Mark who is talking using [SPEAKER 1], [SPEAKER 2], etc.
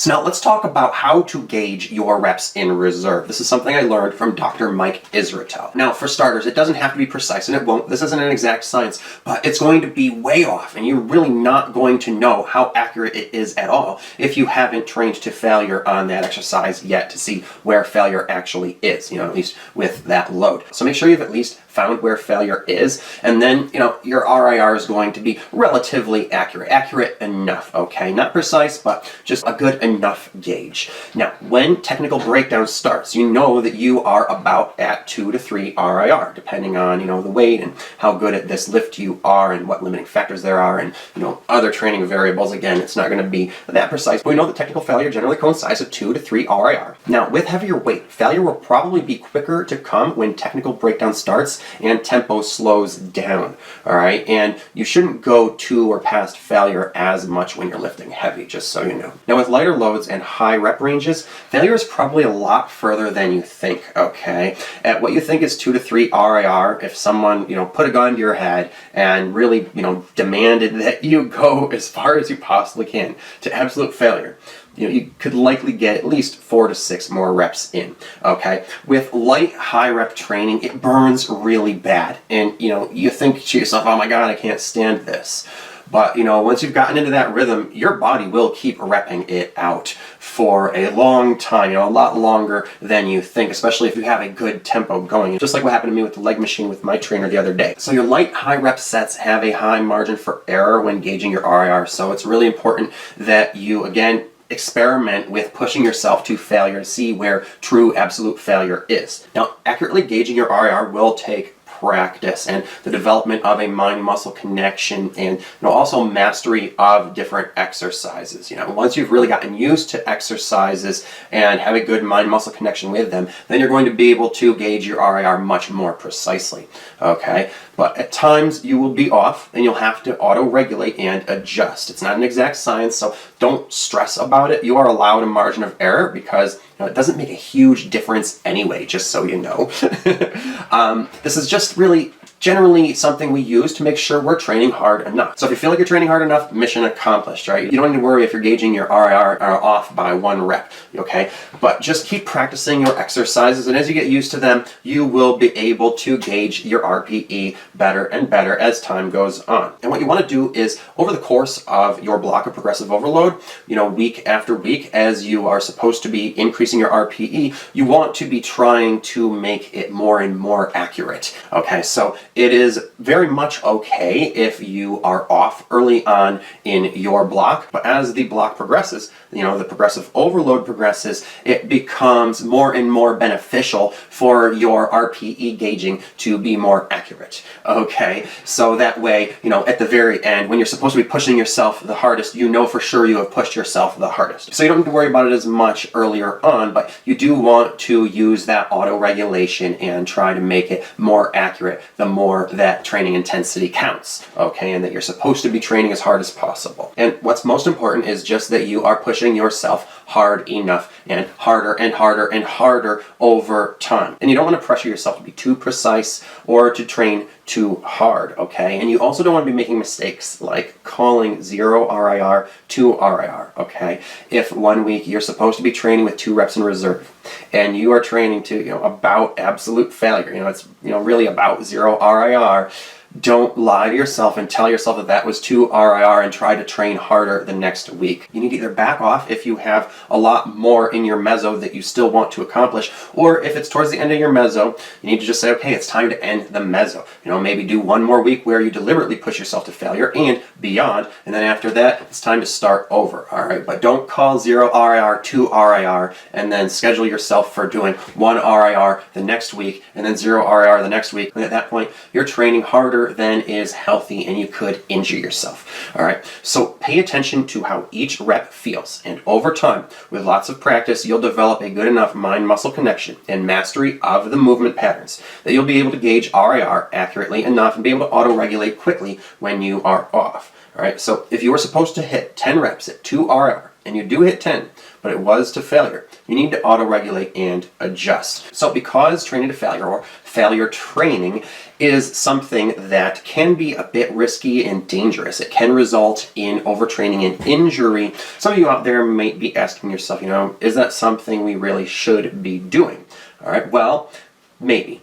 [SPEAKER 1] So now let's talk about how to gauge your reps in reserve. This is something I learned from Dr. Mike Israetel. Now, for starters, it doesn't have to be precise, and it won't. This isn't an exact science, but it's going to be way off, and you're really not going to know how accurate it is at all if you haven't trained to failure on that exercise yet to see where failure actually is, at least with that load. So make sure you've at least found where failure is, and then, your RIR is going to be relatively accurate enough, okay? Not precise, but just a good enough gauge. Now, when technical breakdown starts, you know that you are about at 2 to 3 RIR, depending on, the weight and how good at this lift you are and what limiting factors there are and, other training variables. Again, it's not going to be that precise, but we know that technical failure generally coincides with 2 to 3 RIR. Now, with heavier weight, failure will probably be quicker to come when technical breakdown starts and tempo slows down, all right? And you shouldn't go to or past failure as much when you're lifting heavy, just so you know. Now, with lighter loads and high rep ranges, failure is probably a lot further than you think, okay? At what you think is 2 to 3 RIR, if someone, put a gun to your head and really, demanded that you go as far as you possibly can to absolute failure, you could likely get at least 4 to 6 more reps in, okay? With light, high rep training, it burns really bad. And, you think to yourself, oh my God, I can't stand this. But, once you've gotten into that rhythm, your body will keep repping it out for a long time, a lot longer than you think, especially if you have a good tempo going. Just like what happened to me with the leg machine with my trainer the other day. So your light, high rep sets have a high margin for error when gauging your RIR. So it's really important that you, again, experiment with pushing yourself to failure to see where true absolute failure is. Now, accurately gauging your RIR will take practice and the development of a mind-muscle connection and also mastery of different exercises. Once you've really gotten used to exercises and have a good mind-muscle connection with them, then you're going to be able to gauge your RIR much more precisely, okay? But at times you will be off and you'll have to auto-regulate and adjust. It's not an exact science, so don't stress about it. You are allowed a margin of error because it doesn't make a huge difference anyway, just so you know. This is just really generally something we use to make sure we're training hard enough. So if you feel like you're training hard enough, mission accomplished, right? You don't need to worry if you're gauging your RIR off by 1 rep, okay? But just keep practicing your exercises, and as you get used to them, you will be able to gauge your RPE better and better as time goes on. And what you want to do is, over the course of your block of progressive overload, week after week, as you are supposed to be increasing your RPE, you want to be trying to make it more and more accurate, okay? So it is very much okay if you are off early on in your block, but as the block progresses, the progressive overload progresses, it becomes more and more beneficial for your RPE gauging to be more accurate, okay? So that way, at the very end, when you're supposed to be pushing yourself the hardest, for sure you have pushed yourself the hardest. So you don't need to worry about it as much earlier on, but you do want to use that auto-regulation and try to make it more accurate the more that training intensity counts, okay? And that you're supposed to be training as hard as possible. And what's most important is just that you are pushing yourself hard enough and harder and harder and harder over time. And you don't want to pressure yourself to be too precise or to train too hard, okay? And you also don't want to be making mistakes like calling 0 RIR 2 RIR, okay? If 1 week you're supposed to be training with 2 reps in reserve and you are training to, about absolute failure, it's, really about 0 RIR, don't lie to yourself and tell yourself that that was 2 RIR and try to train harder the next week. You need to either back off if you have a lot more in your meso that you still want to accomplish, or if it's towards the end of your meso, you need to just say, okay, it's time to end the meso. Maybe do 1 more week where you deliberately push yourself to failure and beyond, and then after that, it's time to start over, all right? But don't call 0 RIR 2 RIR and then schedule yourself for doing 1 RIR the next week and then 0 RIR the next week. And at that point, you're training harder than is healthy and you could injure yourself. All right, so pay attention to how each rep feels, and over time, with lots of practice, you'll develop a good enough mind-muscle connection and mastery of the movement patterns that you'll be able to gauge RIR accurately enough and be able to auto-regulate quickly when you are off. All right, so if you were supposed to hit 10 reps at 2 RIR and you do hit 10, but it was to failure, you need to auto-regulate and adjust. So because training to failure or failure training is something that can be a bit risky and dangerous, it can result in overtraining and injury. Some of you out there might be asking yourself, is that something we really should be doing? All right, well, maybe.